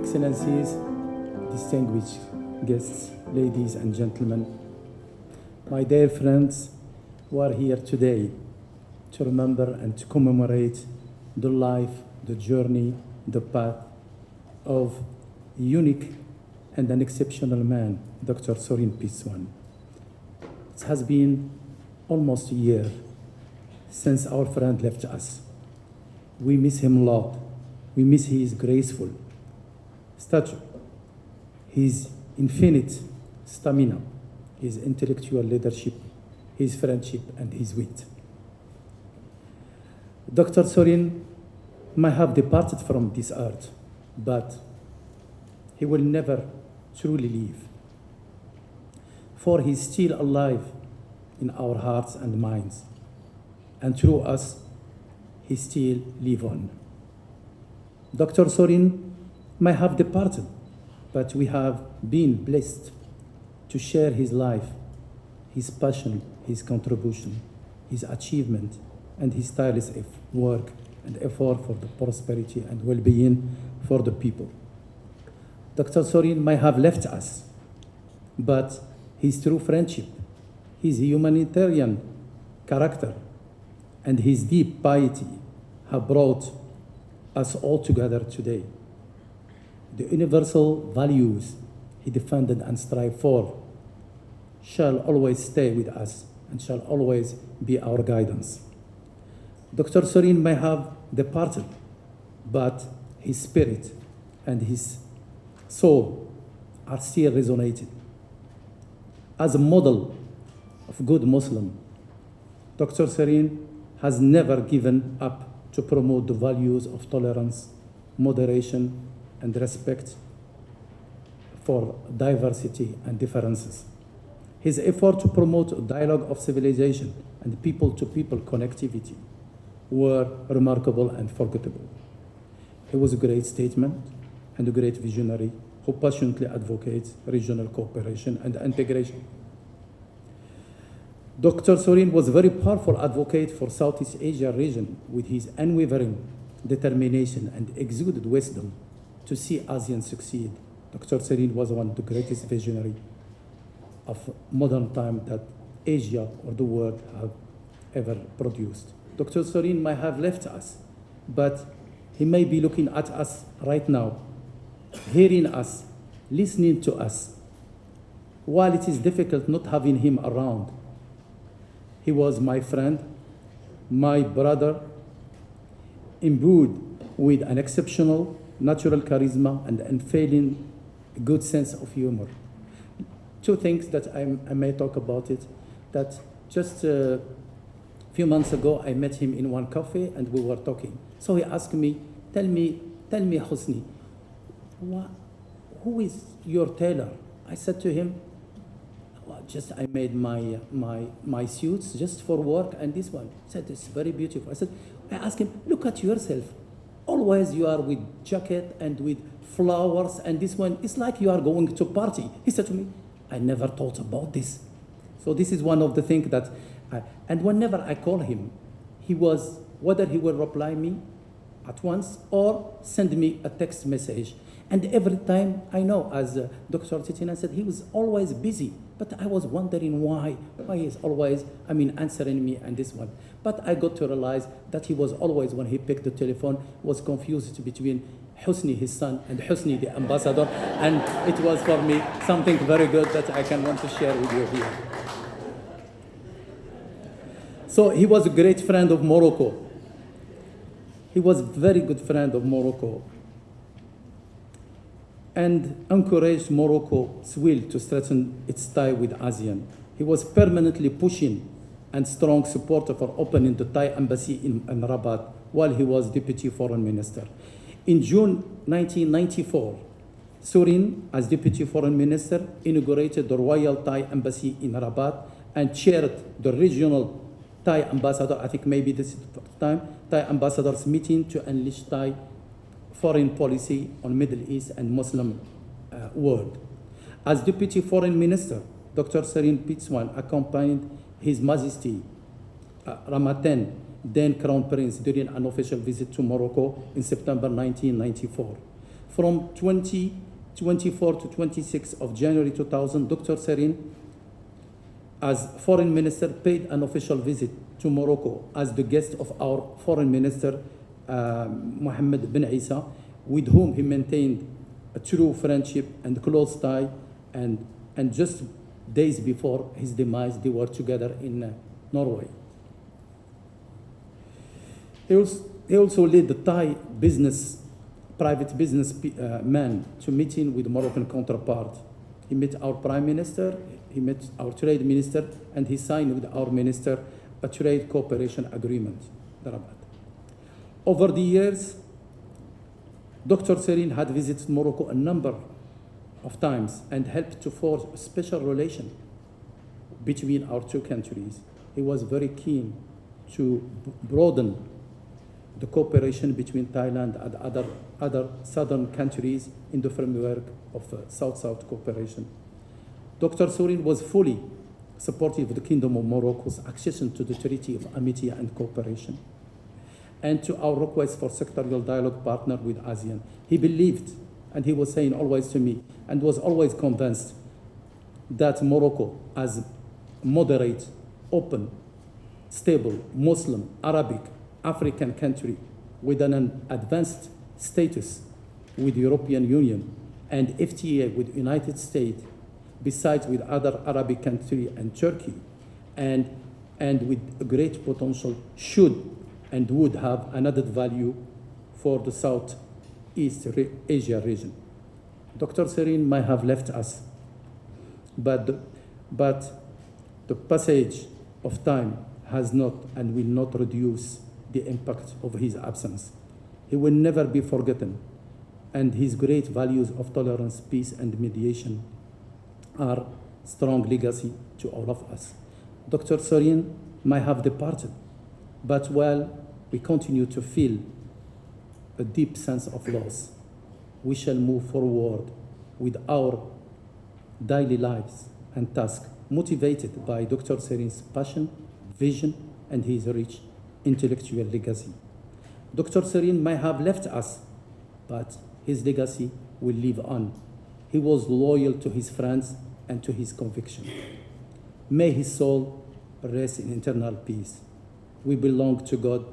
Excellencies, distinguished guests, ladies and gentlemen, my dear friends who are here today to remember and to commemorate the life, the journey, the path of a unique and an exceptional man, Dr. Surin Pitsuwan. It has been almost a year since our friend left us. We miss him a lot. We miss his graceful stature, his infinite stamina, his intellectual leadership, his friendship, and his wit. Dr. Surin may have departed from this earth, but he will never truly leave, for he is still alive in our hearts and minds, and through us, he still lives on. Dr. Surin may have departed, but we have been blessed to share his life, his passion, his contribution, his achievement, and his tireless work and effort for the prosperity and well-being for the people. Dr. Surin may have left us, but his true friendship, his humanitarian character, and his deep piety have brought us all together today. The universal values he defended and strived for shall always stay with us and shall always be our guidance. Dr. Surin may have departed, but his spirit and his soul are still resonating. As a model of good Muslim, Dr. Surin has never given up to promote the values of tolerance, moderation, and respect for diversity and differences. His effort to promote a dialogue of civilization and people-to-people connectivity were remarkable and forgettable. He was a great statesman and a great visionary who passionately advocates regional cooperation and integration. Dr. Surin was a very powerful advocate for Southeast Asia region with his unwavering determination and exuded wisdom to see ASEAN succeed. Dr. Surin was one of the greatest visionaries of modern time that Asia or the world have ever produced. Dr. Surin may have left us, but he may be looking at us right now, hearing us, listening to us. While it is difficult not having him around, he was my friend, my brother, imbued with an exceptional natural charisma and unfailing good sense of humor. Two things that I may talk about it, that just a few months ago, I met him in one cafe and we were talking. So he asked me, tell me Husni, who is your tailor? I said to him, well, I made my suits just for work, and this one. He said, it's very beautiful. I asked him, look at yourself. Always you are with jacket and with flowers, and this one, it's like you are going to party. He said to me, I never thought about this. So this is one of the things that, and whenever I call him, whether he will reply me at once or send me a text message. And every time, I know, as Dr. Titina said, he was always busy. But I was wondering why he's always, answering me and this one. But I got to realize that he was always, when he picked the telephone, was confused between Husni, his son, and Husni, the ambassador. And it was for me something very good that I can want to share with you here. So he was a great friend of Morocco. He was a very good friend of Morocco, and encouraged Morocco's will to strengthen its tie with ASEAN. He was permanently pushing and strong supporter for opening the Thai embassy in Rabat while he was Deputy Foreign Minister. In June 1994, Surin, as Deputy Foreign Minister, inaugurated the Royal Thai Embassy in Rabat and chaired the regional Thai ambassador, I think maybe this is the first time, Thai ambassadors meeting to unleash Thai foreign policy on Middle East and Muslim world. As Deputy Foreign Minister, Dr. Surin Pitsuwan accompanied His Majesty Ramadan, then Crown Prince, during an official visit to Morocco in September 1994. From 24 to 26 of January 2000, Dr. Surin, as foreign minister, paid an official visit to Morocco as the guest of our foreign minister, Mohammed bin Isa, with whom he maintained a true friendship and close tie, and just days before his demise, they were together in Norway. He also led the Thai private business man to meeting with Moroccan counterpart. He met our prime minister, he met our trade minister, and he signed with our minister a trade cooperation agreement. Over the years, Dr. Surin had visited Morocco a number of times and helped to forge a special relation between our two countries. He was very keen to broaden the cooperation between Thailand and other southern countries in the framework of South-South cooperation. Dr. Surin was fully supportive of the Kingdom of Morocco's accession to the Treaty of Amity and Cooperation and to our request for sectorial dialogue partner with ASEAN. He believed, and he was saying always to me, and was always convinced that Morocco, as moderate, open, stable, Muslim, Arabic, African country with an advanced status with the European Union and FTA with United States, besides with other Arabic countries and Turkey, and with a great potential, should and would have an added value for the Southeast Asia region. Dr. Surin might have left us, but the passage of time has not and will not reduce the impact of his absence. He will never be forgotten, and his great values of tolerance, peace, and mediation are strong legacy to all of us. Dr. Surin might have departed, but while we continue to feel a deep sense of loss, we shall move forward with our daily lives and tasks, motivated by Dr. Surin's passion, vision, and his rich intellectual legacy. Dr. Surin might have left us, but his legacy will live on. He was loyal to his friends and to his conviction. May his soul rest in eternal peace. We belong to God,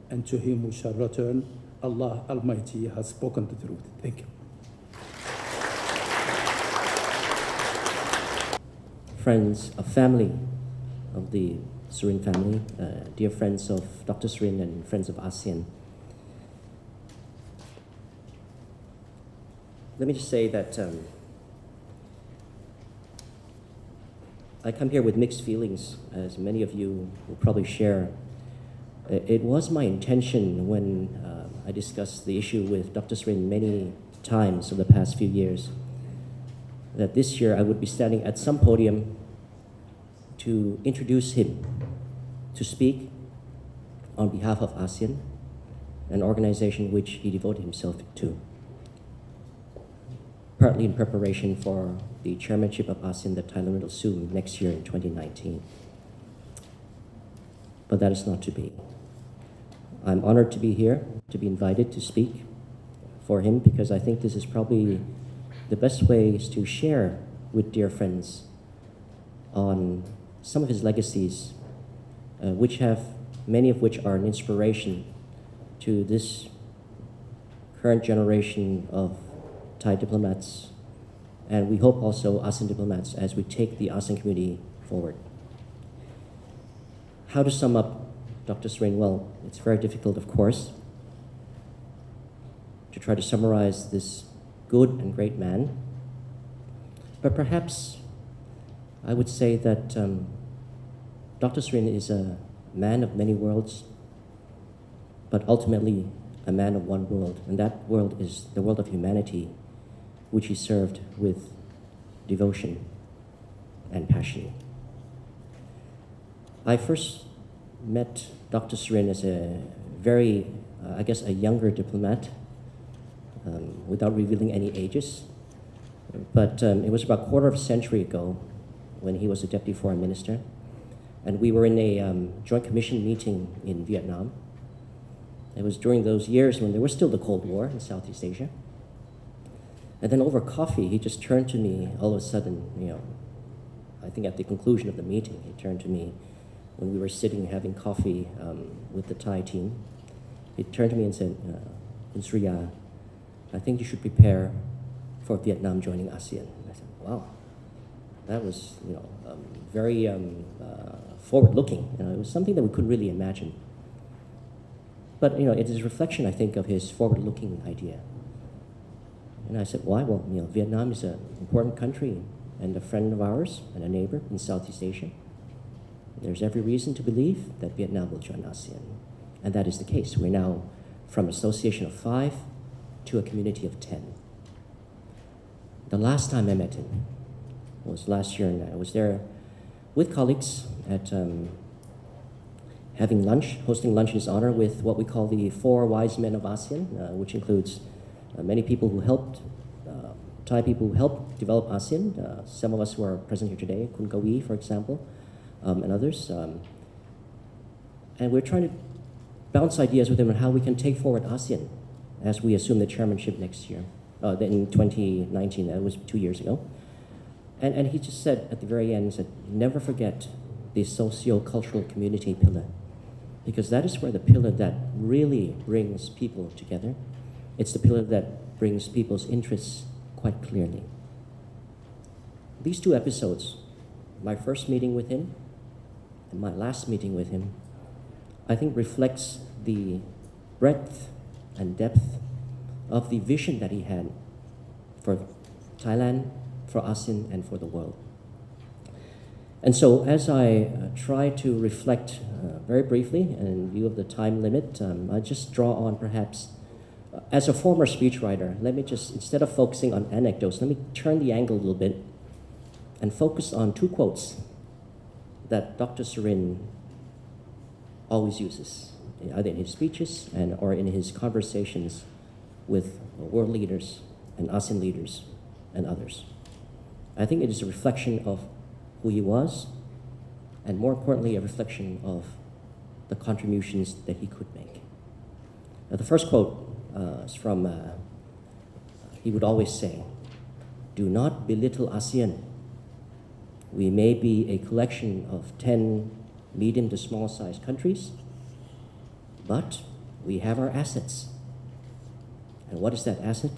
and to him we shall return. Allah Almighty has spoken the truth. Thank you. Friends, a family of the Surin family, dear friends of Dr. Surin and friends of ASEAN. Let me just say that I come here with mixed feelings, as many of you will probably share. It was my intention when I discussed the issue with Dr. Surin many times over the past few years, that this year I would be standing at some podium to introduce him to speak on behalf of ASEAN, an organization which he devoted himself to, partly in preparation for the chairmanship of ASEAN that Thailand will assume next year in 2019. But that is not to be. I'm honored to be here, to be invited to speak for him, because I think this is probably the best ways to share with dear friends on some of his legacies, many of which are an inspiration to this current generation of Thai diplomats, and we hope also ASEAN diplomats as we take the ASEAN community forward. How to sum up Dr. Surin? Well, it's very difficult, of course, to try to summarize this good and great man, but perhaps I would say that Dr. Surin is a man of many worlds, but ultimately a man of one world, and that world is the world of humanity, which he served with devotion and passion. I first met Dr. Surin as a very, a younger diplomat, without revealing any ages. But it was about a quarter of a century ago when he was a deputy foreign minister. And we were in a joint commission meeting in Vietnam. It was during those years when there was still the Cold War in Southeast Asia. And then over coffee, he just turned to me all of a sudden, I think at the conclusion of the meeting, he turned to me when we were sitting having coffee with the Thai team. He turned to me and said, Suriya, I think you should prepare for Vietnam joining ASEAN. And I said, wow, that was very forward-looking. It was something that we couldn't really imagine. But it is a reflection, I think, of his forward-looking idea. And I said, why? Well, Vietnam is an important country and a friend of ours and a neighbor in Southeast Asia. There's every reason to believe that Vietnam will join ASEAN. And that is the case. We're now from an association of 5 to a community of 10. The last time I met him was last year, and I was there with colleagues at having lunch, hosting lunch in his honor with what we call the 4 wise men of ASEAN, which includes many people who helped, Thai people who helped develop ASEAN. Some of us who are present here today, Kun Kawi, for example, and others. And we're trying to bounce ideas with him on how we can take forward ASEAN as we assume the chairmanship next year, in 2019, that was 2 years ago. And he just said at the very end, he said, never forget the socio-cultural community pillar, because that is where the pillar that really brings people together. It's the pillar that brings people's interests quite clearly. These 2 episodes, my first meeting with him and my last meeting with him, I think reflects the breadth and depth of the vision that he had for Thailand, for ASEAN, and for the world. And so as I try to reflect very briefly, and in view of the time limit, I just draw on perhaps, as a former speechwriter, let me just, instead of focusing on anecdotes, let me turn the angle a little bit and focus on 2 quotes that Dr. Surin always uses, either in his speeches or in his conversations with world leaders and ASEAN leaders and others. I think it is a reflection of who he was, and more importantly, a reflection of the contributions that he could make. Now, the first quote is from, he would always say, do not belittle ASEAN. We may be a collection of 10 medium to small sized countries, but we have our assets. And what is that asset?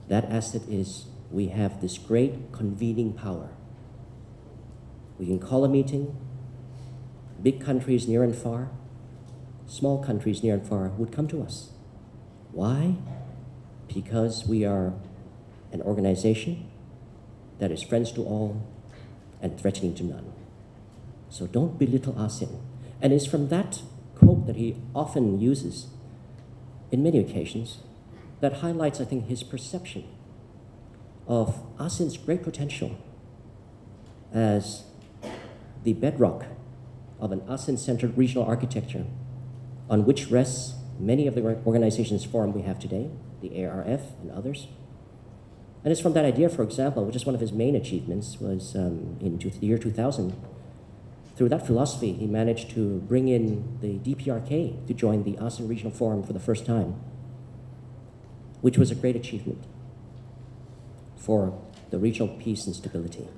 That asset is we have this great convening power. We can call a meeting. Big countries near and far, small countries near and far would come to us. Why? Because we are an organization that is friends to all and threatening to none. So don't belittle ASEAN. And it's from that quote that he often uses in many occasions that highlights, I think, his perception of ASEAN's great potential as the bedrock of an ASEAN-centered regional architecture on which rests many of the organizations forum we have today, the ARF and others. And it's from that idea, for example, which is one of his main achievements, was in the year 2000. Through that philosophy, he managed to bring in the DPRK to join the ASEAN Regional Forum for the first time, which was a great achievement for the regional peace and stability.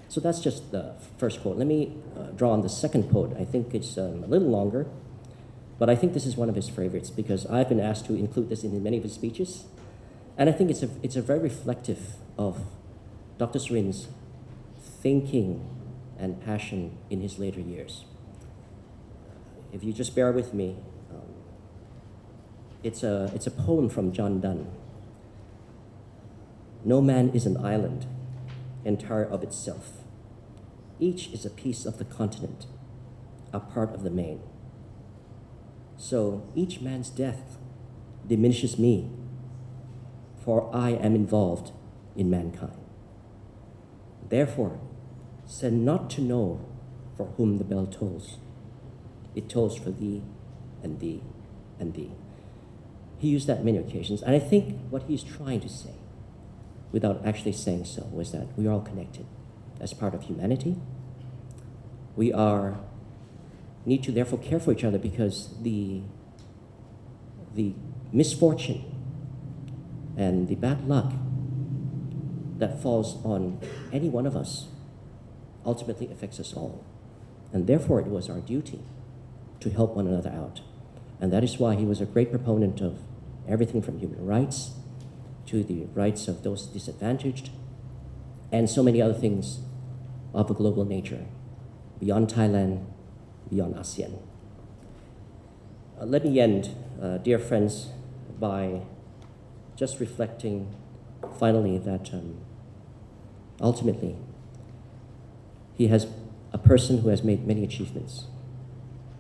So that's just the first quote. Let me draw on the second quote. I think it's a little longer, but I think this is one of his favorites because I've been asked to include this in many of his speeches. And I think it's a very reflective of Dr. Surin's thinking and passion in his later years. If you just bear with me, it's a poem from John Donne. No man is an island, entire of itself. Each is a piece of the continent, a part of the main. So each man's death diminishes me, for I am involved in mankind. Therefore, send not to know for whom the bell tolls. It tolls for thee, and thee, and thee. He used that many occasions, and I think what he's trying to say, without actually saying so, was that we are all connected as part of humanity. We need to therefore care for each other because the misfortune and the bad luck that falls on any one of us ultimately affects us all. And therefore, it was our duty to help one another out. And that is why he was a great proponent of everything from human rights to the rights of those disadvantaged, and so many other things of a global nature, beyond Thailand, beyond ASEAN. Let me end, dear friends, by just reflecting finally that ultimately he has a person who has made many achievements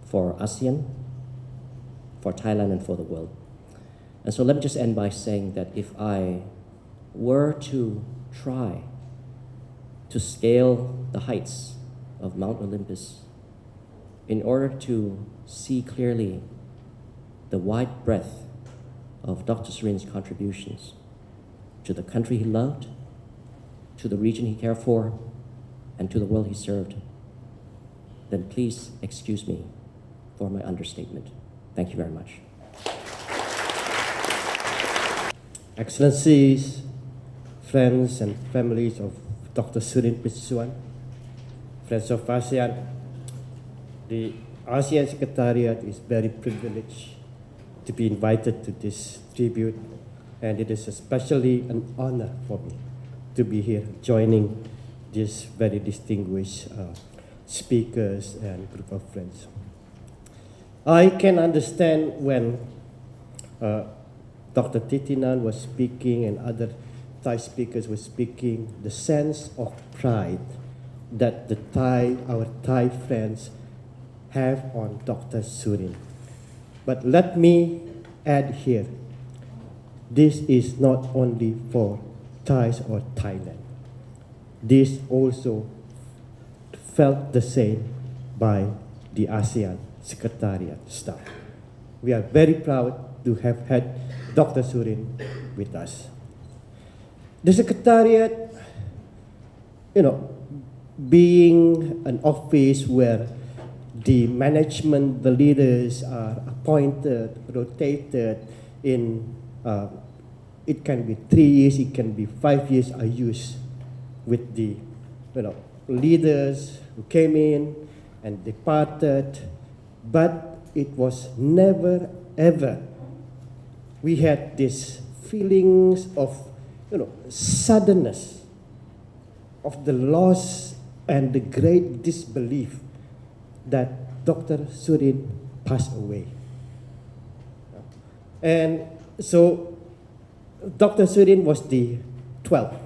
for ASEAN, for Thailand, and for the world. And so let me just end by saying that if I were to try to scale the heights of Mount Olympus in order to see clearly the wide breadth of Dr. Surin's contributions to the country he loved, to the region he cared for, and to the world he served, then please excuse me for my understatement. Thank you very much. Excellencies, friends and families of Dr. Surin Pitsuwan, friends of ASEAN, the ASEAN Secretariat is very privileged to be invited to this tribute, and it is especially an honor for me to be here joining these very distinguished speakers and group of friends. I can understand when Dr. Titinan was speaking and other Thai speakers were speaking, the sense of pride that our Thai friends have on Dr. Surin. But let me add here, this is not only for Thais or Thailand. This also felt the same by the ASEAN Secretariat staff. We are very proud to have had Dr. Surin with us. The Secretariat, being an office where the management, the leaders are appointed, rotated in, it can be 3 years, it can be 5 years, are used with the leaders who came in and departed, but it was never ever we had this feelings of suddenness of the loss and the great disbelief that Dr. Surin passed away. And so Dr. Surin was the 12th.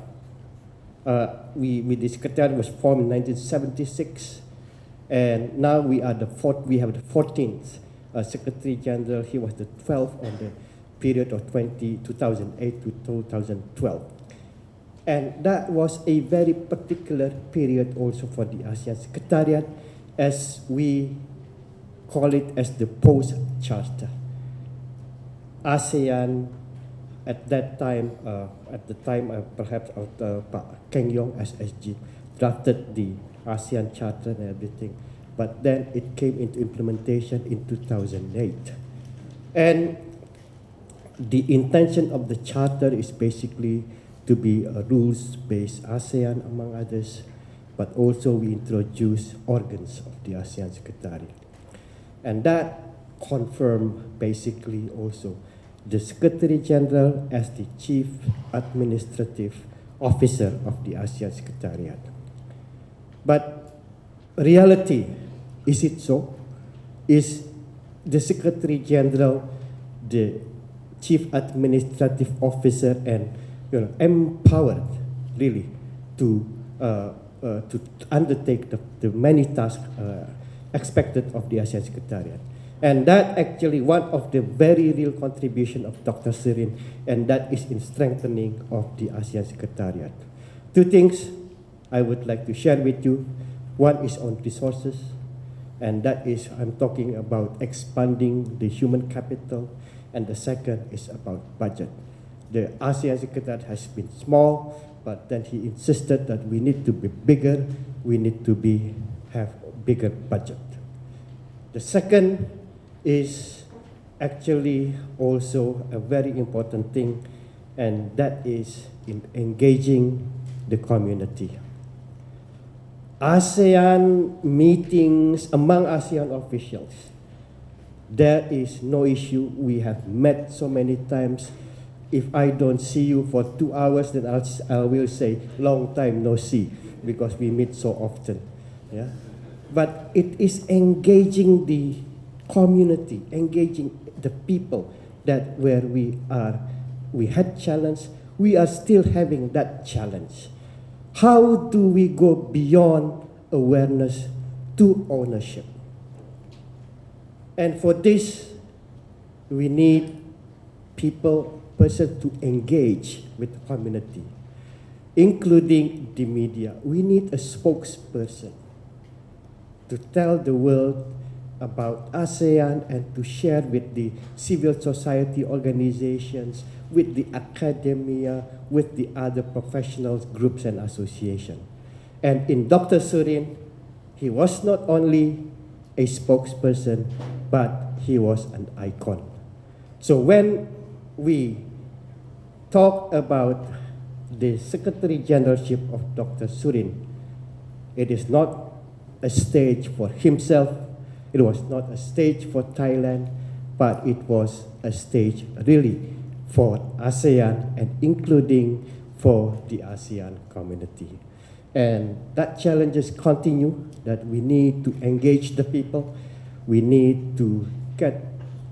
The Secretariat was formed in 1976, and now we have the 14th Secretary General. He was the 12th on the period of 2008 to 2012. And that was a very particular period also for the ASEAN Secretariat, as we call it as the post-charter. ASEAN at that time, perhaps Keng Yong SSG drafted the ASEAN Charter and everything, but then it came into implementation in 2008. And the intention of the Charter is basically to be a rules-based ASEAN, among others, but also we introduce organs of the ASEAN Secretariat. And that confirmed basically also the Secretary General as the Chief Administrative Officer of the ASEAN Secretariat. But reality, is it so? Is the Secretary General the Chief Administrative Officer and empowered really to undertake the many tasks expected of the ASEAN Secretariat? And that actually one of the very real contribution of Dr. Surin, and that is in strengthening of the ASEAN Secretariat. Two things I would like to share with you. One is on resources, and that is, I'm talking about expanding the human capital, and the second is about budget. The ASEAN Secretariat has been small, but then he insisted that we need to be bigger, we need to have bigger budget. The second is actually also a very important thing, and that is in engaging the community. ASEAN meetings among ASEAN officials, there is no issue. We have met so many times. If I don't see you for 2 hours, then I will say, long time no see, because we meet so often. Yeah? But it is engaging the community, engaging the people that where we are. We had challenge, we are still having that challenge. How do we go beyond awareness to ownership? And for this, we need person to engage with the community, including the media. We need a spokesperson to tell the world about ASEAN and to share with the civil society organizations, with the academia, with the other professional groups and associations. And in Dr. Surin, he was not only a spokesperson, but he was an icon. So when we talk about the Secretary Generalship of Dr. Surin, it is not a stage for himself, it was not a stage for Thailand, but it was a stage really for ASEAN and including for the ASEAN community. And that challenges continue, that we need to engage the people, we need to get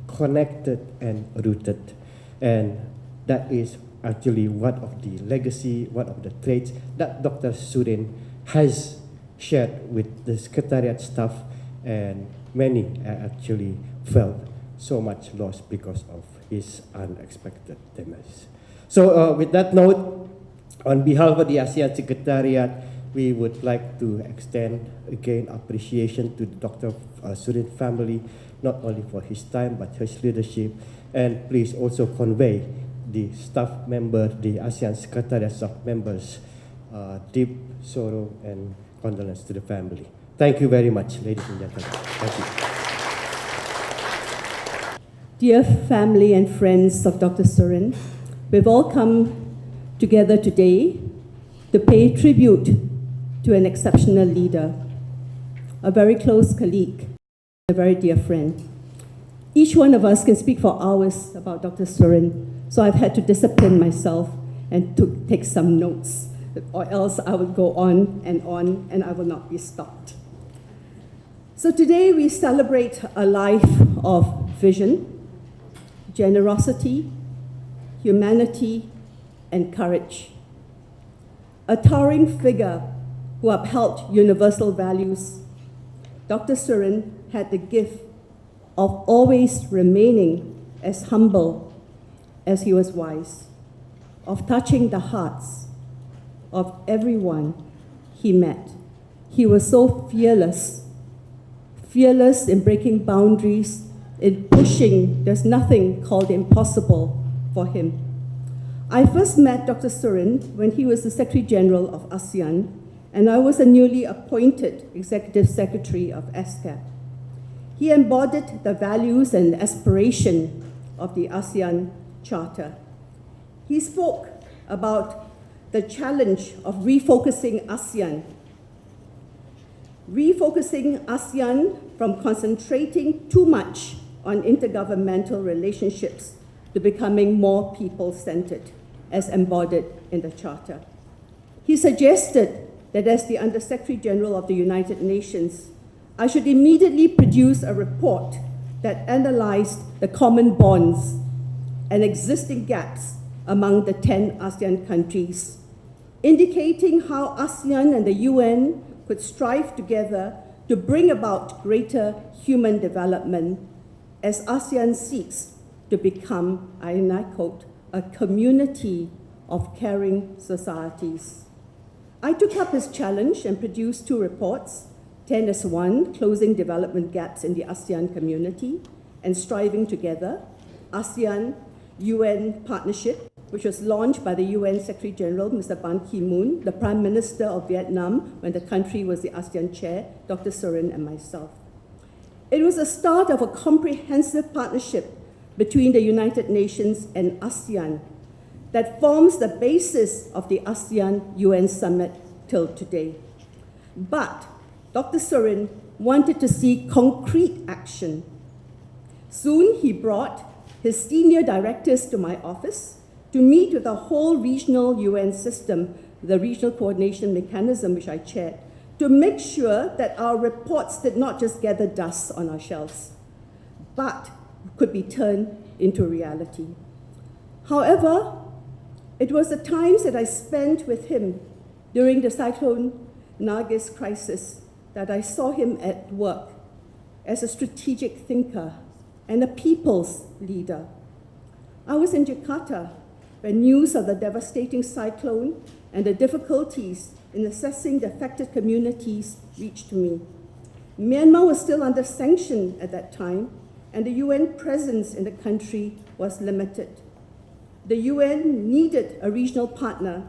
connected and rooted. And that is actually one of the legacy, one of the traits that Dr. Surin has shared with the Secretariat staff, and many actually felt so much loss because of his unexpected demise. So with that note, on behalf of the ASEAN Secretariat, we would like to extend again appreciation to the Dr. Surin family, not only for his time, but his leadership. And please also convey the staff member, the ASEAN Secretariat staff members, deep sorrow and condolence to the family. Thank you very much, ladies and gentlemen. Thank you. Dear family and friends of Dr. Surin, we've all come together today to pay tribute to an exceptional leader, a very close colleague, a very dear friend. Each one of us can speak for hours about Dr. Surin, so I've had to discipline myself and to take some notes, or else I would go on, and I will not be stopped. So today we celebrate a life of vision, generosity, humanity, and courage. A towering figure who upheld universal values, Dr. Surin had the gift of always remaining as humble as he was wise, of touching the hearts of everyone he met. He was so fearless in breaking boundaries, in pushing. There's nothing called impossible for him. I first met Dr. Surin when he was the Secretary General of ASEAN, and I was a newly appointed Executive Secretary of ESCAP. He embodied the values and aspiration of the ASEAN Charter. He spoke about the challenge of refocusing ASEAN from concentrating too much on intergovernmental relationships to becoming more people-centered, as embodied in the Charter. He suggested that as the Under-Secretary General of the United Nations, I should immediately produce a report that analyzed the common bonds and existing gaps among the 10 ASEAN countries, indicating how ASEAN and the UN could strive together to bring about greater human development as ASEAN seeks to become, and I quote, a community of caring societies. I took up his challenge and produced 2 reports, 10S1, Closing Development Gaps in the ASEAN Community, and Striving Together, ASEAN-UN Partnership, which was launched by the UN Secretary General, Mr. Ban Ki-moon, the Prime Minister of Vietnam, when the country was the ASEAN chair, Dr. Surin, and myself. It was the start of a comprehensive partnership between the United Nations and ASEAN that forms the basis of the ASEAN-UN Summit till today. But Dr. Surin wanted to see concrete action. Soon he brought his senior directors to my office to meet with the whole regional UN system, the regional coordination mechanism which I chaired, to make sure that our reports did not just gather dust on our shelves, but could be turned into reality. However, it was the times that I spent with him during the Cyclone Nargis crisis that I saw him at work as a strategic thinker and a people's leader. I was in Jakarta when news of the devastating cyclone and the difficulties in assessing the affected communities reached me. Myanmar was still under sanction at that time, and the UN presence in the country was limited. The UN needed a regional partner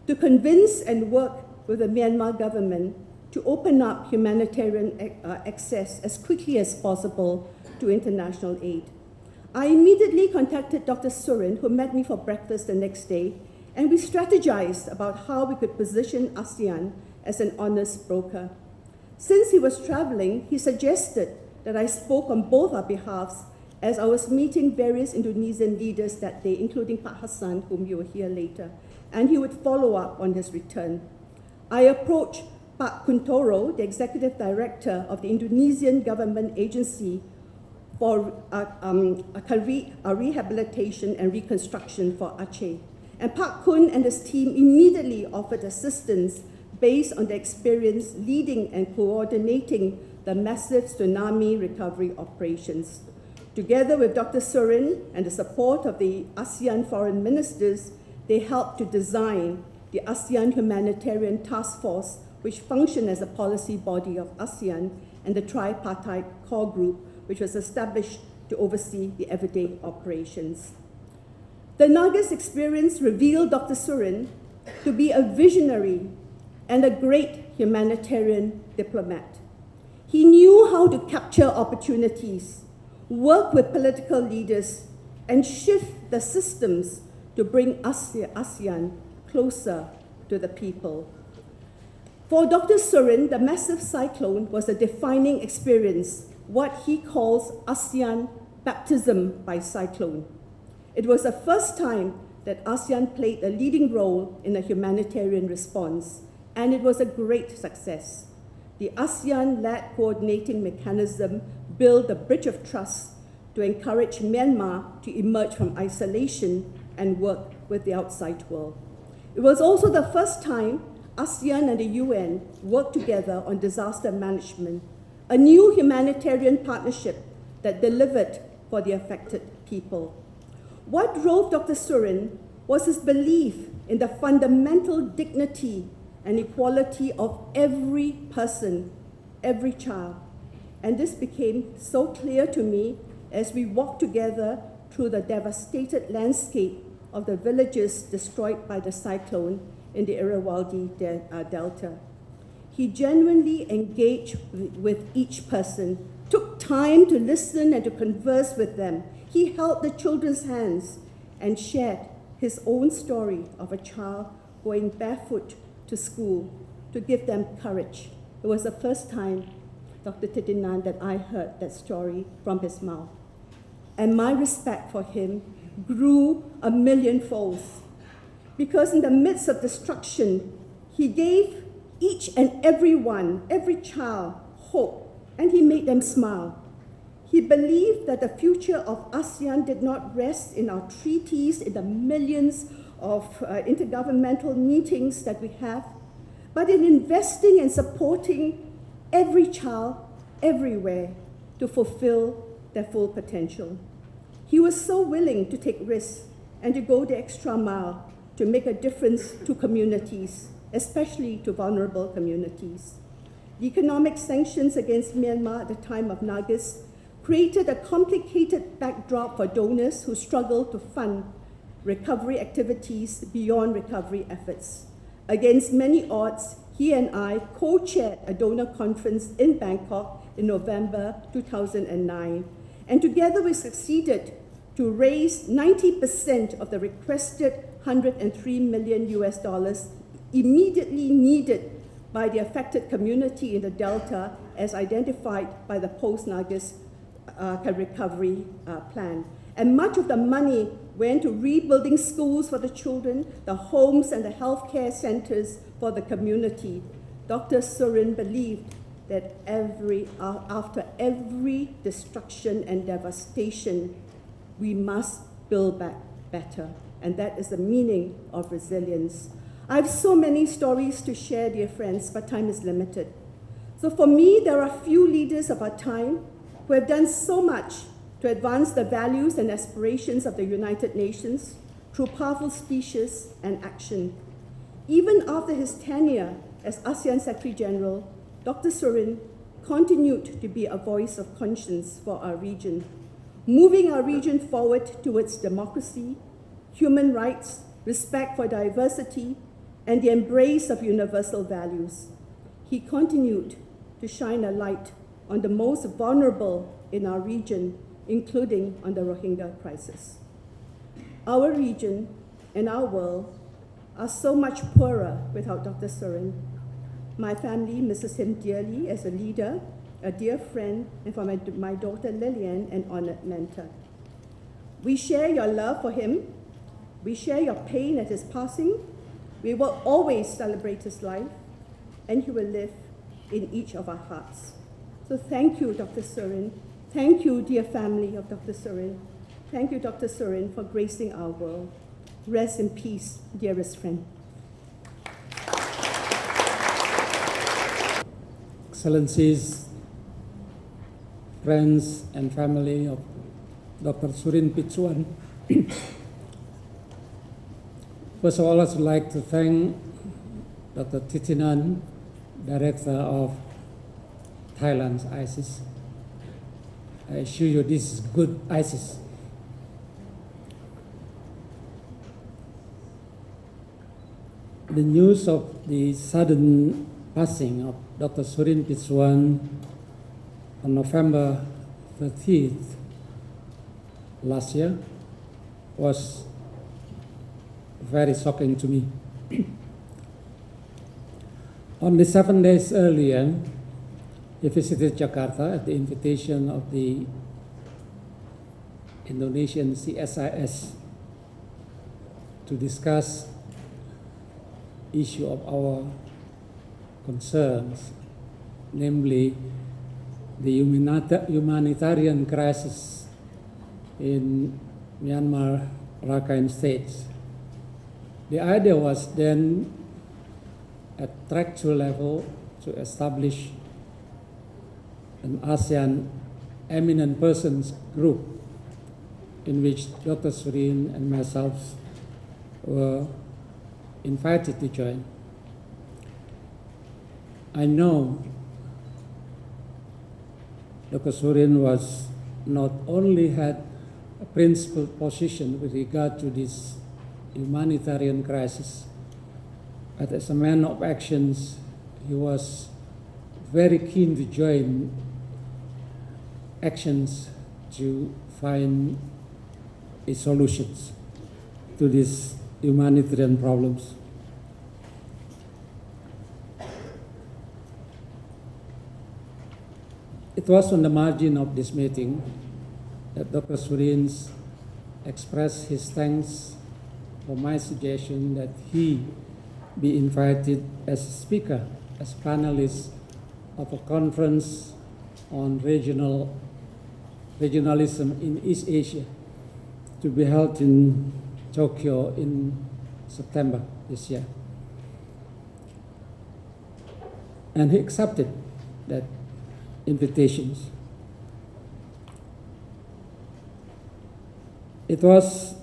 to convince and work with the Myanmar government to open up humanitarian access as quickly as possible to international aid. I immediately contacted Dr. Surin, who met me for breakfast the next day, and we strategized about how we could position ASEAN as an honest broker. Since he was traveling, he suggested that I spoke on both our behalves as I was meeting various Indonesian leaders that day, including Pak Hassan, whom you will hear later, and he would follow up on his return. I approached Pak Kuntoro, the executive director of the Indonesian government agency for rehabilitation and reconstruction for Aceh. And Pak Kun and his team immediately offered assistance based on their experience leading and coordinating the massive tsunami recovery operations. Together with Dr. Surin and the support of the ASEAN foreign ministers, they helped to design the ASEAN Humanitarian Task Force, which functioned as a policy body of ASEAN, and the tripartite core group, which was established to oversee the everyday operations. The Nargis experience revealed Dr. Surin to be a visionary and a great humanitarian diplomat. He knew how to capture opportunities, work with political leaders, and shift the systems to bring ASEAN closer to the people. For Dr. Surin, the massive cyclone was a defining experience, what he calls ASEAN baptism by cyclone. It was the first time that ASEAN played a leading role in a humanitarian response, and it was a great success. The ASEAN-led coordinating mechanism built a bridge of trust to encourage Myanmar to emerge from isolation and work with the outside world. It was also the first time ASEAN and the UN worked together on disaster management, a new humanitarian partnership that delivered for the affected people. What drove Dr. Surin was his belief in the fundamental dignity and equality of every person, every child. And this became so clear to me as we walked together through the devastated landscape of the villages destroyed by the cyclone in the Irrawaddy Delta. He genuinely engaged with each person, took time to listen and to converse with them. He held the children's hands and shared his own story of a child going barefoot to school to give them courage. It was the first time, Dr. Titinan, that I heard that story from his mouth. And my respect for him grew a millionfold, because in the midst of destruction, he gave each and every one, every child, hope, and he made them smile. He believed that the future of ASEAN did not rest in our treaties, in the millions of intergovernmental meetings that we have, but in investing and supporting every child everywhere to fulfill their full potential. He was so willing to take risks and to go the extra mile to make a difference to communities, especially to vulnerable communities. The economic sanctions against Myanmar at the time of Nargis created a complicated backdrop for donors who struggled to fund recovery activities beyond recovery efforts. Against many odds, he and I co-chaired a donor conference in Bangkok in November 2009, and together we succeeded to raise 90% of the requested $103 million immediately needed by the affected community in the Delta as identified by the post-Nagas recovery plan. And much of the money went to rebuilding schools for the children, the homes and the healthcare centers for the community. Dr. Surin believed that after every destruction and devastation, we must build back better. And that is the meaning of resilience. I have so many stories to share, dear friends, but time is limited. So for me, there are few leaders of our time who have done so much to advance the values and aspirations of the United Nations through powerful speeches and action. Even after his tenure as ASEAN Secretary General, Dr. Surin continued to be a voice of conscience for our region, moving our region forward towards democracy, human rights, respect for diversity, and the embrace of universal values. He continued to shine a light on the most vulnerable in our region, including on the Rohingya crisis. Our region and our world are so much poorer without Dr. Surin. My family misses him dearly as a leader, a dear friend, and for my daughter Lillian, an honored mentor. We share your love for him. We share your pain at his passing. We will always celebrate his life, and he will live in each of our hearts. So thank you, Dr. Surin. Thank you, dear family of Dr. Surin. Thank you, Dr. Surin, for gracing our world. Rest in peace, dearest friend. Excellencies, friends and family of Dr. Surin Pitsuwan. First of all, I would like to thank Dr. Titinan, Director of Thailand's ISIS. I assure you this is good ISIS. The news of the sudden passing of Dr. Surin Pitsuwan on November 13th last year was very shocking to me. Only 7 days earlier, he visited Jakarta at the invitation of the Indonesian CSIS to discuss issue of our concerns, namely the humanitarian crisis in Myanmar, Rakhine states. The idea was then at tractor level to establish an ASEAN eminent persons group in which Dr. Surin and myself were invited to join. I know Dr. Surin was not only had a principled position with regard to this humanitarian crisis, but as a man of actions, he was very keen to join actions to find solutions to these humanitarian problems. It was on the margin of this meeting that Dr. Surin expressed his thanks for my suggestion that he be invited as a speaker, as panelist of a conference on regionalism in East Asia to be held in Tokyo in September this year. And he accepted that invitations. It was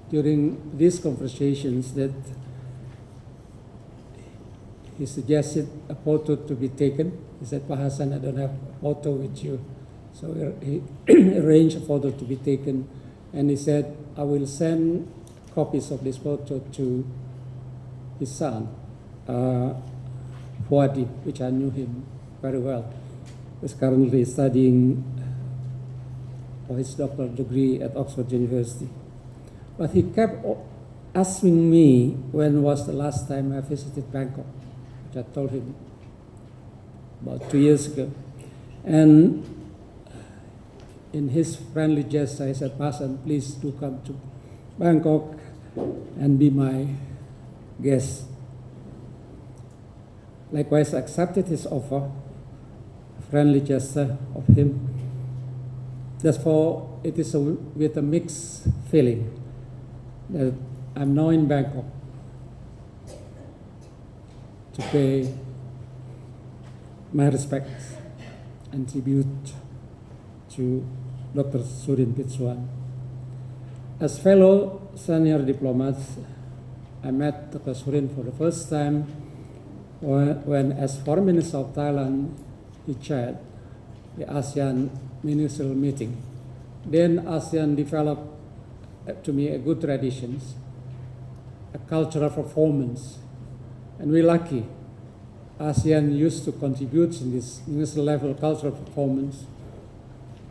during these conversations that he suggested a photo to be taken. He said, "Pak Hassan, I don't have a photo with you." So he arranged a photo to be taken, and he said, "I will send copies of this photo to his son, Fuadi," which I knew him very well. He's currently studying for his doctoral degree at Oxford University. But he kept asking me when was the last time I visited Bangkok, which I told him about 2 years ago. And in his friendly gesture, he said, Hassan, please do come to Bangkok and be my guest. Likewise, I accepted his offer, friendly gesture of him. Therefore, it is with a mixed feeling that I'm now in Bangkok to pay my respects and tribute to Dr. Surin Pitsuwan. As fellow senior diplomats, I met Dr. Surin for the first time when as Foreign Minister of Thailand, he chaired the ASEAN ministerial meeting. Then ASEAN developed, to me, a good traditions, a cultural performance. And we're lucky. ASEAN used to contribute in this ministerial level cultural performance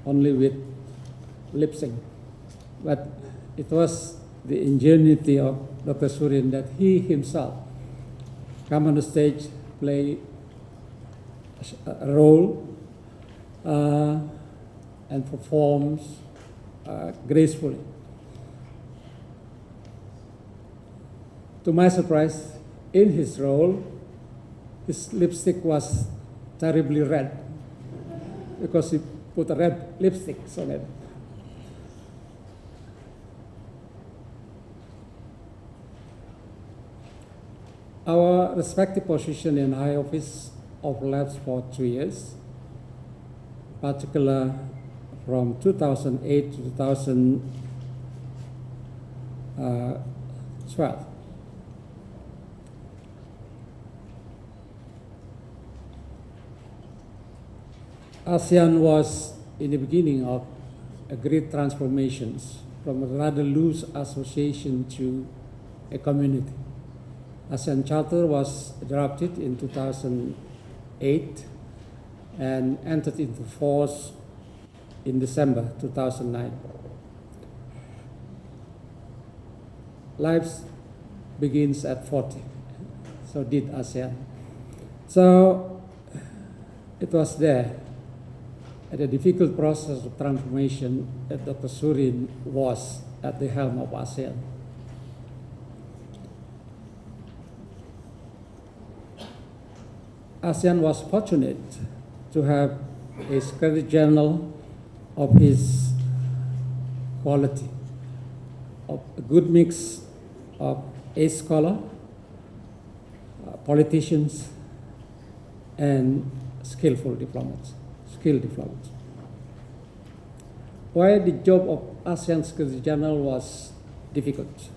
only with lip sync. But it was the ingenuity of Dr. Surin that he himself come on the stage, play a role, and performs gracefully. To my surprise, in his role, his lipstick was terribly red because he put a red lipstick on it. Our respective position in high office overlaps for 2 years, particularly from 2008 to 2012. ASEAN was in the beginning of a great transformations from a rather loose association to a community. ASEAN Charter was drafted in 2008 and entered into force in December 2009. Life begins at 40, so did ASEAN. So it was there, at a difficult process of transformation, that Dr. Surin was at the helm of ASEAN. ASEAN was fortunate to have a Secretary General of his quality, of a good mix of a scholar, politicians, and skilled diplomats. Why the job of ASEAN Secretary General was difficult?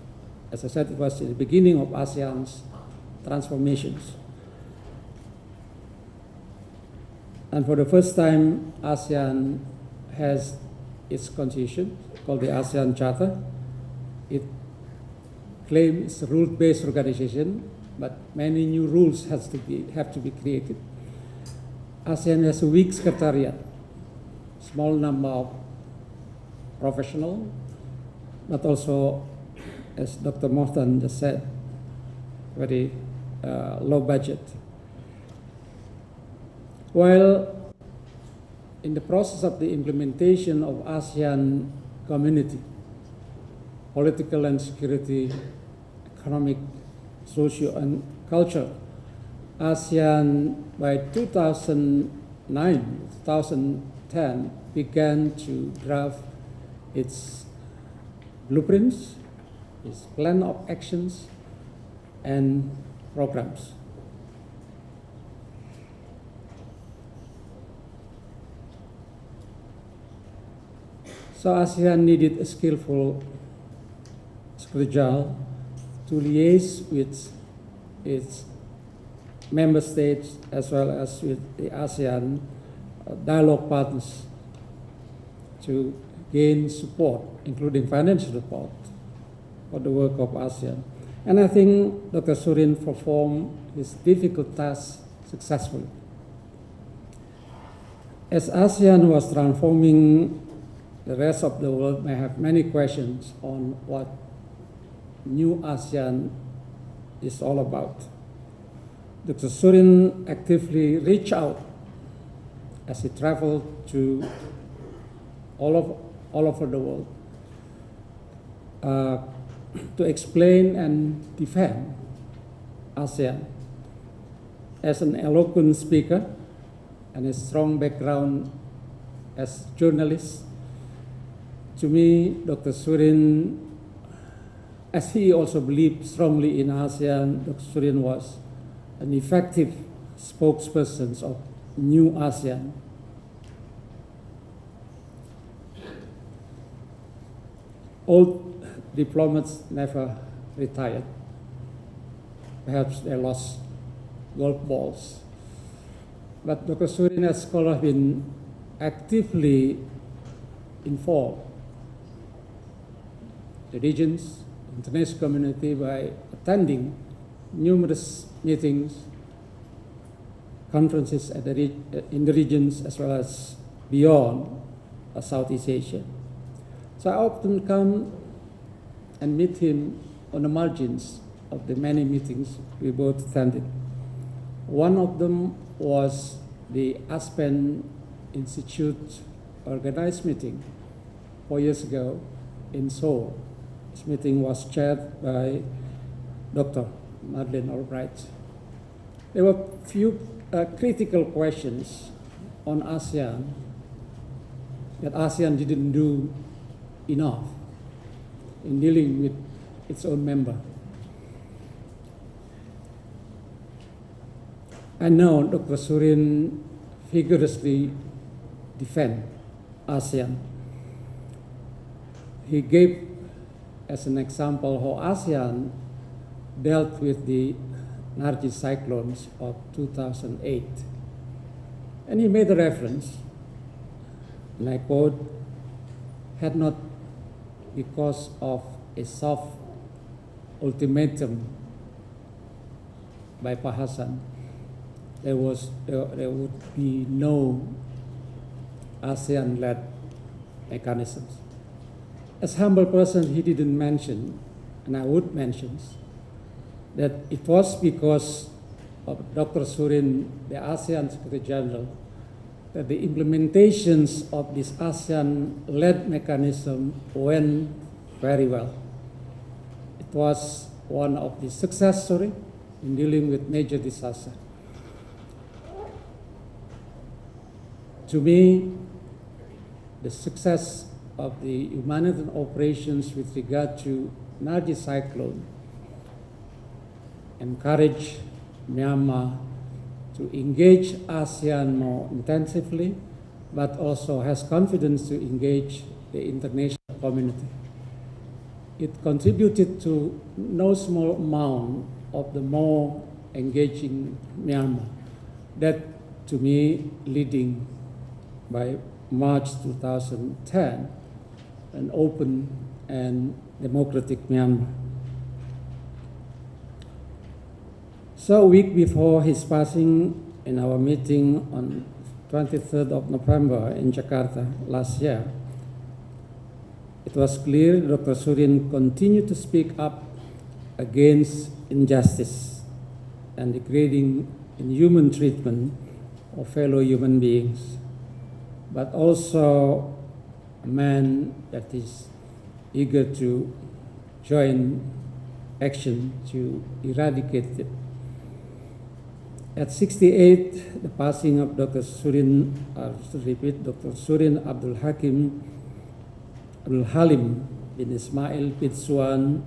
As I said, it was in the beginning of ASEAN's transformations. And for the first time, ASEAN has its constitution called the ASEAN Charter. It claims it's a rule-based organization, but many new rules have to be created. ASEAN has a weak secretariat, small number of professionals, but also, as Dr. Mochtan just said, very low budget. While in the process of the implementation of ASEAN community, political and security, economic, social, and culture, ASEAN by 2010 began to draft its blueprints, its plan of actions, and programs. So ASEAN needed a skillful Secretary General to liaise with its member states as well as with the ASEAN dialogue partners to gain support, including financial support, for the work of ASEAN. And I think Dr. Surin performed his difficult task successfully. As ASEAN was transforming, the rest of the world may have many questions on what new ASEAN is all about. Dr. Surin actively reached out as he traveled to all over the world to explain and defend ASEAN. As an eloquent speaker and a strong background as journalist, to me, Dr. Surin, as he also believed strongly in ASEAN, Dr. Surin was an effective spokesperson of new ASEAN. Old diplomats never retired. Perhaps they lost golf balls. But Dr. Surin as scholar has been actively involved the regions, international community by attending numerous meetings, conferences at in the regions as well as beyond Southeast Asia. So I often come and meet him on the margins of the many meetings we both attended. One of them was the Aspen Institute organized meeting 4 years ago in Seoul. This meeting was chaired by Dr. Madeleine Albright. There were few critical questions on ASEAN that ASEAN didn't do enough in dealing with its own member. I know Dr. Surin vigorously defend ASEAN. He gave as an example how ASEAN dealt with the Nargis cyclones of 2008. And he made a reference, and I quote, had not because of a soft ultimatum by Pak Hassan, there would be no ASEAN-led mechanisms. As humble person, he didn't mention, and I would mention, that it was because of Dr. Surin, the ASEAN Secretary General, that the implementations of this ASEAN-led mechanism went very well. It was one of the success stories in dealing with major disaster. To me, the success of the humanitarian operations with regard to Nargis cyclone encourage Myanmar to engage ASEAN more intensively, but also has confidence to engage the international community. It contributed to no small amount of the more engaging Myanmar. That, to me, leading by March 2010, an open and democratic Myanmar. So a week before his passing, in our meeting on 23rd of November in Jakarta last year, it was clear Dr. Surin continued to speak up against injustice and degrading inhuman treatment of fellow human beings, but also a man that is eager to join action to eradicate it. At 68, the passing of Dr. Surin, to repeat, Dr. Surin Abdul Halim bin Ismail Pitsuwan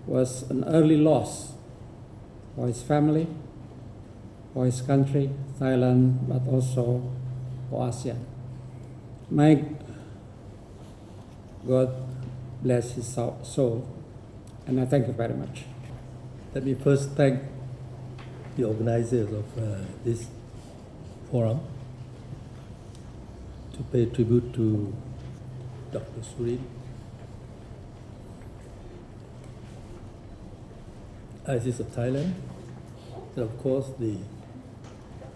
was an early loss for his family, for his country, Thailand, but also for ASEAN. May God bless his soul, and I thank you very much. Let me first thank the organizers of this forum to pay tribute to Dr. Surin. ISIS of Thailand, and of course the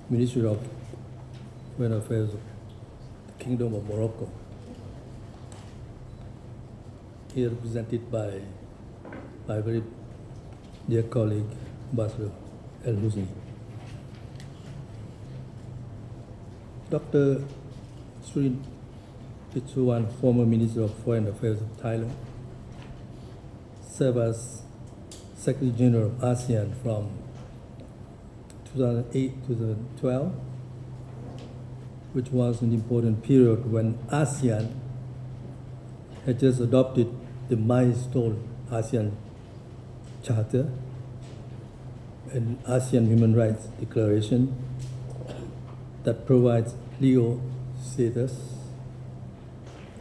Ministry of Foreign Affairs of the Kingdom of Morocco, here represented by my very dear colleague, Abdelilah El Housni. Dr. Surin Pitsuwan, former Minister of Foreign Affairs of Thailand, served as Secretary General of ASEAN from 2008 to 2012, which was an important period when ASEAN had just adopted the milestone ASEAN Charter and ASEAN Human Rights Declaration that provides legal status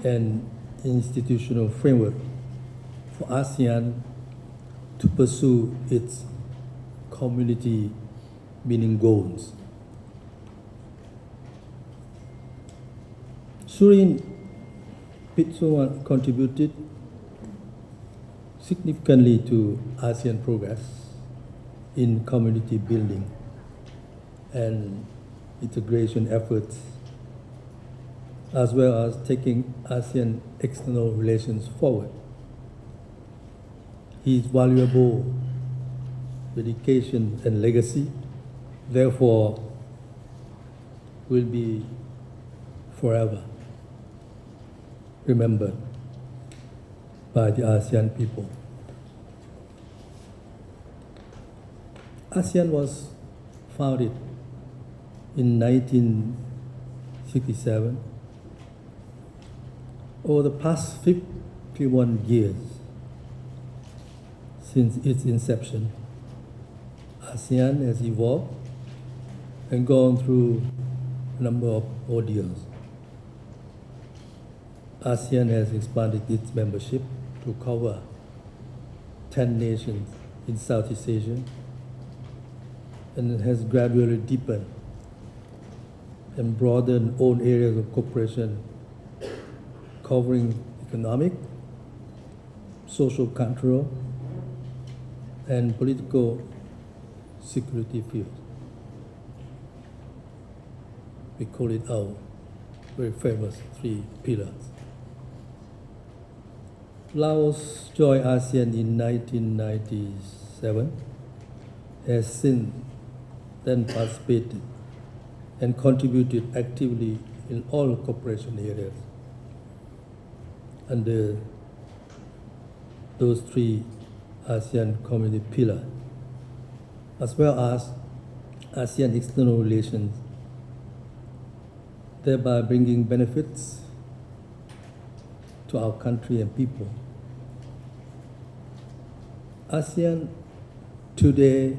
and institutional framework for ASEAN to pursue its community meaning goals. Surin Pitsuwan contributed significantly to ASEAN progress in community building and integration efforts, as well as taking ASEAN external relations forward. His valuable dedication and legacy, therefore, will be forever remembered by the ASEAN people. ASEAN was founded in 1967. Over the past 51 years since its inception, ASEAN has evolved and gone through a number of ordeals. ASEAN has expanded its membership to cover 10 nations in Southeast Asia and has gradually deepened and broadened own areas of cooperation covering economic, social, cultural, and political security fields. We call it our very famous 3 pillars. Laos joined ASEAN in 1997, has since then participated and contributed actively in all cooperation areas under those 3 ASEAN community pillars, as well as ASEAN external relations, thereby bringing benefits to our country and people. ASEAN today,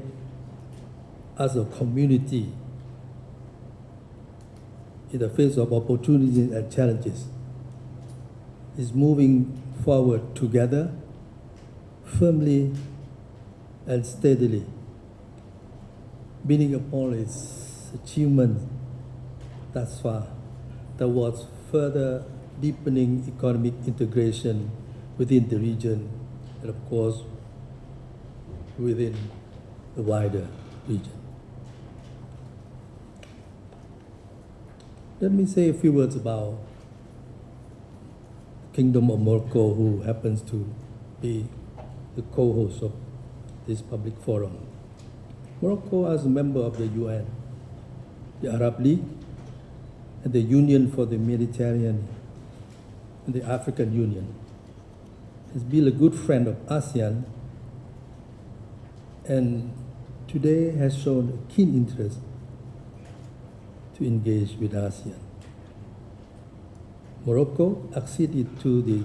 as a community, in the face of opportunities and challenges, is moving forward together, firmly and steadily, building upon its achievements thus far towards further deepening economic integration within the region and, of course, within the wider region. Let me say a few words about the Kingdom of Morocco, who happens to be the co-host of this public forum. Morocco, as a member of the UN, the Arab League, and the Union for the Mediterranean and the African Union, has been a good friend of ASEAN and today has shown a keen interest to engage with ASEAN. Morocco acceded to the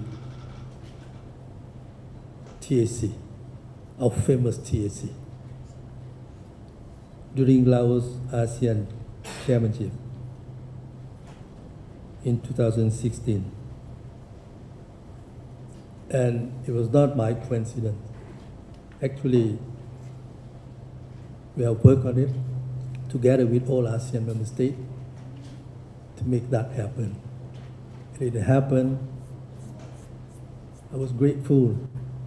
TAC, our famous TAC, during Laos ASEAN chairmanship in 2016. And it was not by coincidence. Actually, we have worked on it together with all ASEAN member states to make that happen. And it happened. I was grateful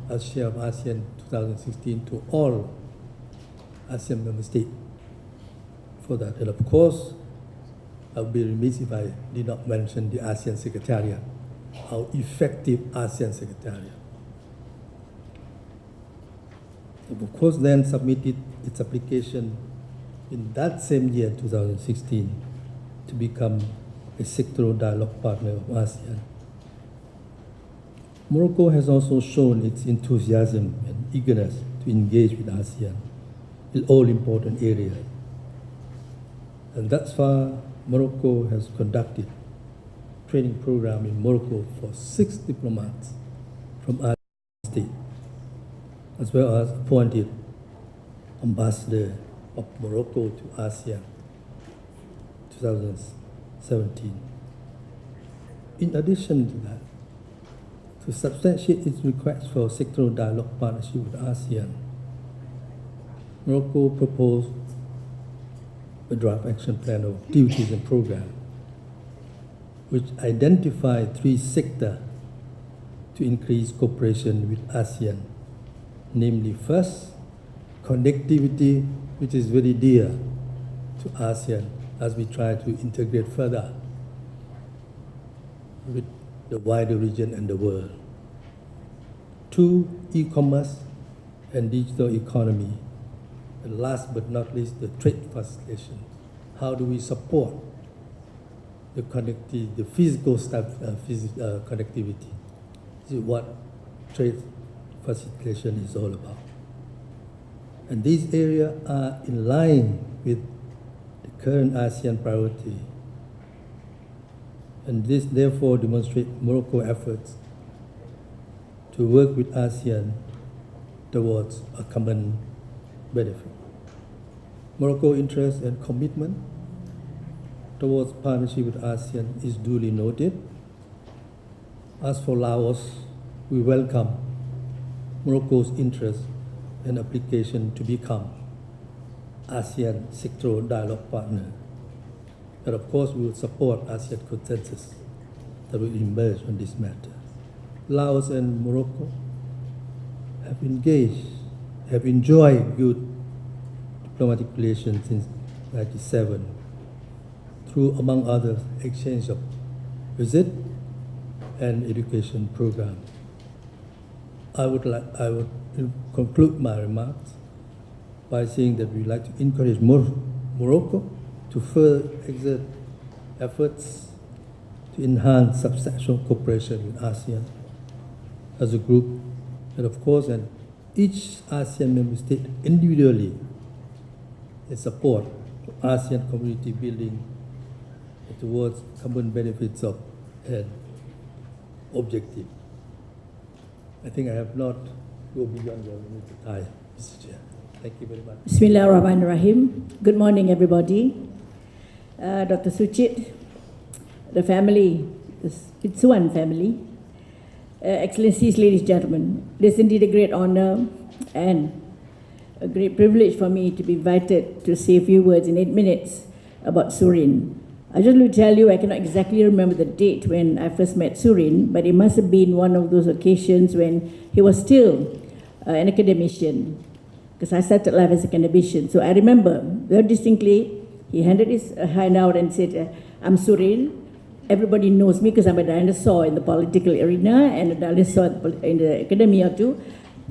as chair of ASEAN 2016 to all ASEAN member states for that. And of course, I would be remiss if I did not mention the ASEAN Secretariat, our effective ASEAN Secretariat. Of course, then submitted its application in that same year, 2016, to become a sectoral dialogue partner of ASEAN. Morocco has also shown its enthusiasm and eagerness to engage with ASEAN in all important areas. And thus far, Morocco has conducted a training program in Morocco for 6 diplomats from ASEAN states, as well as appointed ambassador of Morocco to ASEAN 2017. In addition to that, to substantiate its request for sectoral dialogue partnership with ASEAN, Morocco proposed a draft action plan of duties and programs, which identified 3 sectors to increase cooperation with ASEAN. Namely, first, connectivity, which is very dear to ASEAN as we try to integrate further with the wider region and the world. 2, e-commerce and digital economy. And last but not least, the trade facilitation. How do we support the connectivity, the physical stuff, connectivity? This is what trade facilitation is all about. And these areas are in line with the current ASEAN priority. And this therefore demonstrates Morocco's efforts to work with ASEAN towards a common benefit. Morocco's interest and commitment towards partnership with ASEAN is duly noted. As for Laos, we welcome Morocco's interest and application to become ASEAN sectoral dialogue partner. And of course, we will support ASEAN consensus that will emerge on this matter. Laos and Morocco have enjoyed good diplomatic relations since 1997 through, among others, exchange of visit and education program. I would conclude my remarks by saying that we'd like to encourage Morocco to further exert efforts to enhance substantial cooperation with ASEAN as a group, and of course, and each ASEAN member state individually in support of ASEAN community building towards common benefits of and objective. I think I have not go beyond your limited time, Mr. Chair. Thank you very much. Bismillahirrahmanirrahim. Good morning, everybody. Dr. Suchit, the family, the Pitsuwan family, Excellencies, ladies and gentlemen, it is indeed a great honor and a great privilege for me to be invited to say a few words in 8 minutes about Surin. I just want to tell you, I cannot exactly remember the date when I first met Surin, but it must have been one of those occasions when he was still an academician, because I started life as an academician. So I remember very distinctly, he handed his hand out and said, I'm Surin. Everybody knows me because I'm a dinosaur in the political arena and a dinosaur in the academia too.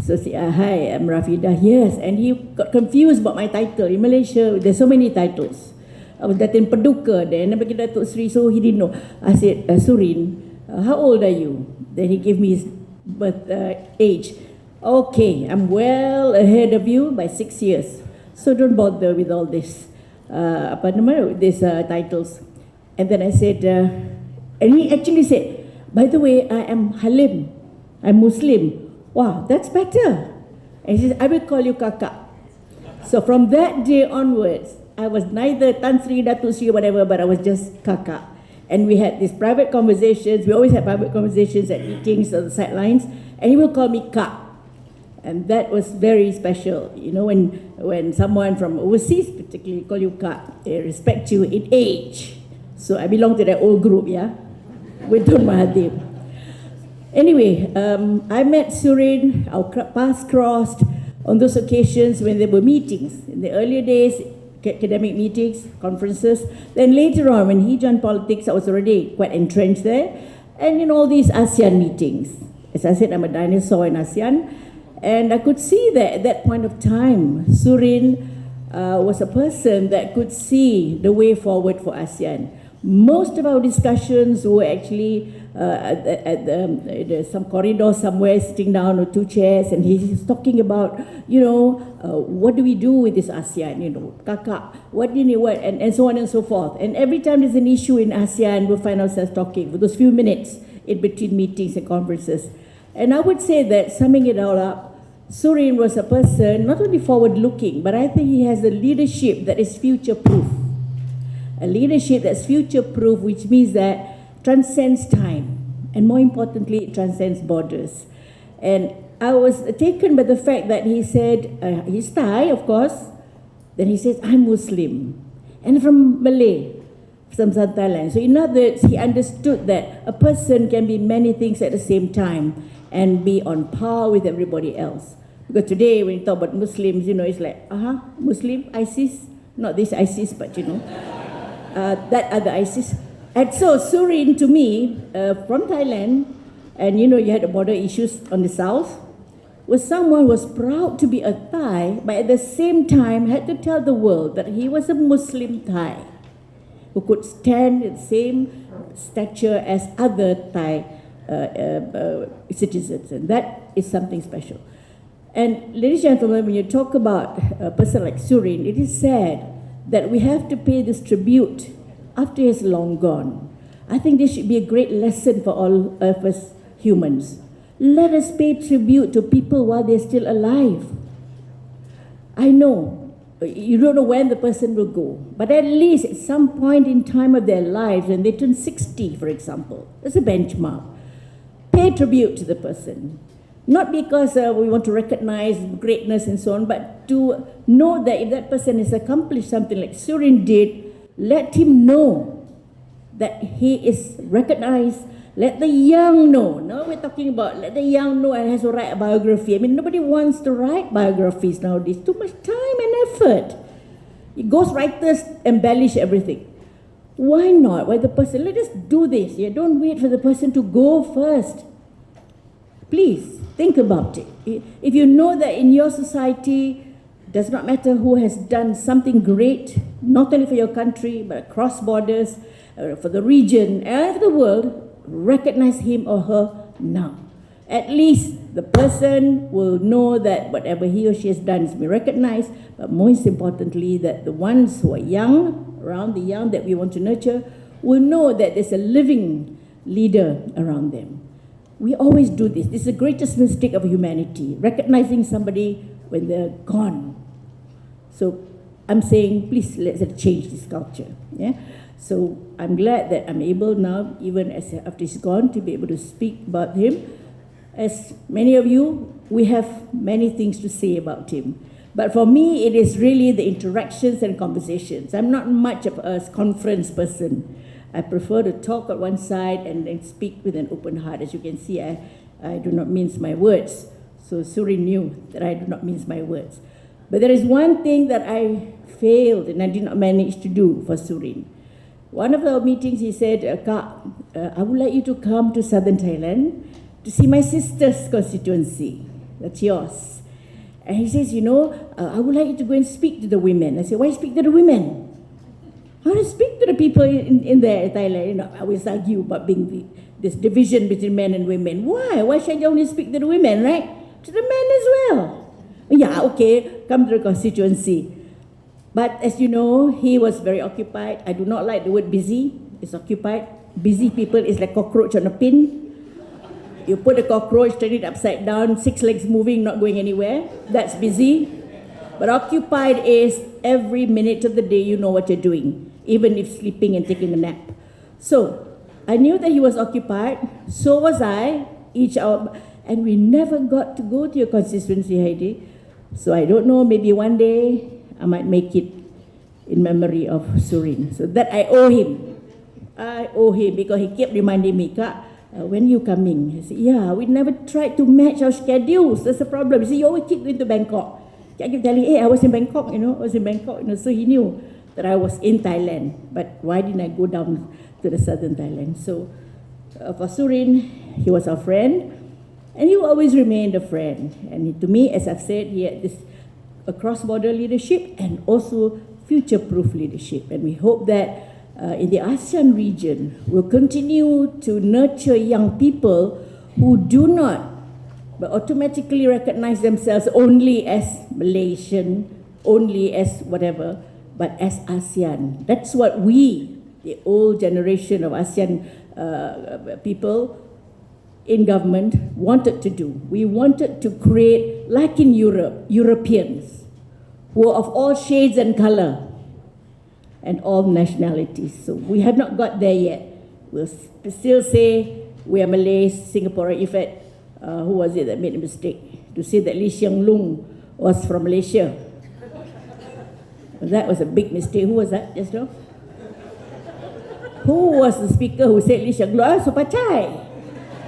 So say, hi, I'm Rafidah. Yes, and he got confused about my title. In Malaysia, there's so many titles. I was Datin Paduka then, I became Datuk Sri, so he didn't know. I said, Surin, how old are you? Then he gave me his birth age. Okay, I'm well ahead of you by 6 years. So don't bother with all this, these titles. And then I said, and he actually said, by the way, I am Halim, I'm Muslim. Wow, that's better. And he said, I will call you Kaka. So from that day onwards, I was neither Tan Sri, Datuk Sri, or whatever, but I was just Kaka. And we had these private conversations. We always had private conversations at meetings on the sidelines. And he will call me Kak. And that was very special. You know, when someone from overseas particularly call you Kak, they respect you in age. So I belong to that old group, yeah, with Tun Mahathir. Anyway, I met Surin, our paths crossed on those occasions when there were meetings. In the earlier days, academic meetings, conferences. Then later on, when he joined politics, I was already quite entrenched there. And in all these ASEAN meetings. As I said, I'm a dinosaur in ASEAN. And I could see that at that point of time, Surin was a person that could see the way forward for ASEAN. Most of our discussions were actually some corridor somewhere, sitting down with 2 chairs, and he's talking about, what do we do with this ASEAN, kakak, what do you what, and so on and so forth. And every time there's an issue in ASEAN, we'll find ourselves talking for those few minutes in between meetings and conferences. And I would say that, summing it all up, Surin was a person not only forward-looking, but I think he has a leadership that is future-proof. A leadership that's future-proof, which means that transcends time, and more importantly, it transcends borders. And I was taken by the fact that he said, he's Thai, of course, then he says, I'm Muslim, and from Malay, from South Thailand. So in other words, he understood that a person can be many things at the same time and be on par with everybody else. Because today, when you talk about Muslims, it's like, Muslim, ISIS, not this ISIS, but that other ISIS. And so Surin, to me, from Thailand, and you had the border issues on the south, was someone who was proud to be a Thai, but at the same time had to tell the world that he was a Muslim Thai, who could stand in the same stature as other Thai citizens, and that is something special. And ladies and gentlemen, when you talk about a person like Surin, it is sad that we have to pay this tribute after he's long gone. I think this should be a great lesson for all of us humans. Let us pay tribute to people while they're still alive. I know you don't know when the person will go, but at least at some point in time of their lives, when they turn 60, for example, that's a benchmark. Pay tribute to the person. Not because we want to recognize greatness and so on, but to know that if that person has accomplished something like Surin did, let him know that he is recognized. Let the young know. Now we're talking about let the young know and has to write a biography. I mean, nobody wants to write biographies nowadays. Too much time and effort. Ghostwriters embellish everything. Why not? Why the person? Let us do this. Don't wait for the person to go first. Please think about it. If you know that in your society, does not matter who has done something great, not only for your country, but across borders, for the region and for the world, recognize him or her now. At least the person will know that whatever he or she has done has been recognized, but most importantly, that the ones who are young, around the young that we want to nurture, will know that there's a living leader around them. We always do this. This is the greatest mistake of humanity, recognizing somebody when they're gone. So I'm saying, please let's change this culture. Yeah. So I'm glad that I'm able now, even after he's gone, to be able to speak about him. As many of you, we have many things to say about him. But for me, it is really the interactions and conversations. I'm not much of a conference person. I prefer to talk at one side and then speak with an open heart. As you can see, I do not mince my words. So Surin knew that I do not mince my words. But there is one thing that I failed and I did not manage to do for Surin. One of the meetings he said, Kak, I would like you to come to southern Thailand to see my sister's constituency. That's yours. And he says, I would like you to go and speak to the women. I said, why speak to the women? How to speak to the people in there, Thailand? I always argue about being this division between men and women. Why? Why should I only speak to the women, right? To the men as well. Yeah, okay, come to the constituency. But as you know, he was very occupied. I do not like the word busy. It's occupied. Busy people is like cockroach on a pin. You put a cockroach, turn it upside down, 6 legs moving, not going anywhere. That's busy. But occupied is every minute of the day you know what you're doing, even if sleeping and taking a nap. So I knew that he was occupied. So was I. And we never got to go to your constituency, Heidi. So I don't know, maybe one day I might make it in memory of Surin. So that I owe him. I owe him because he kept reminding me, Kak, when are you coming? I said, yeah, we never tried to match our schedules. That's the problem. He said, you always keep going to Bangkok. I keep telling him, hey, I was in Bangkok, I was in Bangkok. So he knew that I was in Thailand. But why didn't I go down to the southern Thailand? So for Surin, he was our friend. And he will always remain a friend. And to me, as I've said, he had this cross-border leadership and also future-proof leadership. And we hope that in the ASEAN region, we'll continue to nurture young people who do not but automatically recognize themselves only as Malaysian, only as whatever, but as ASEAN. That's what we, the old generation of ASEAN people in government, wanted to do. We wanted to create, like in Europe, Europeans who are of all shades and color and all nationalities. So we have not got there yet. We'll still say we are Malays, Singaporean. In fact, who was it that made a mistake to say that Lee Hsien Loong was from Malaysia? That was a big mistake. Who was that just now? Who was the speaker who said Lee Hsien Loong? Supachai.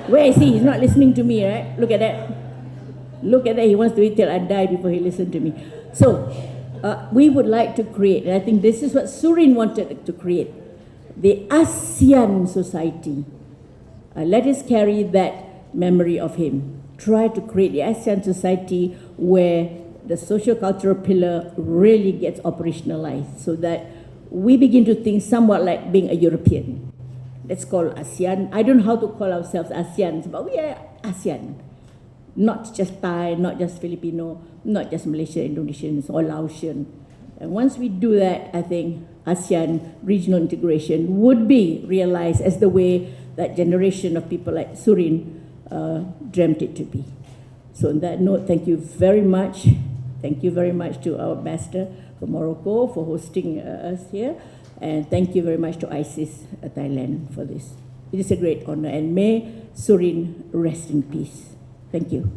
Where is he? He's not listening to me, right? Look at that. Look at that. He wants to wait till I die before he listens to me. So, we would like to create, and I think this is what Surin wanted to create, the ASEAN society. Let us carry that memory of him. Try to create the ASEAN society where the socio-cultural pillar really gets operationalized so that we begin to think somewhat like being a European. Let's call ASEAN. I don't know how to call ourselves ASEAN, but we are ASEAN. Not just Thai, not just Filipino, not just Malaysia, Indonesians, or Laotian. And once we do that, I think ASEAN regional integration would be realized as the way that generation of people like Surin dreamt it to be. So on that note, thank you very much. Thank you very much to our ambassador from Morocco for hosting us here. And thank you very much to ISIS Thailand for this. It is a great honor. And may Surin rest in peace. Thank you.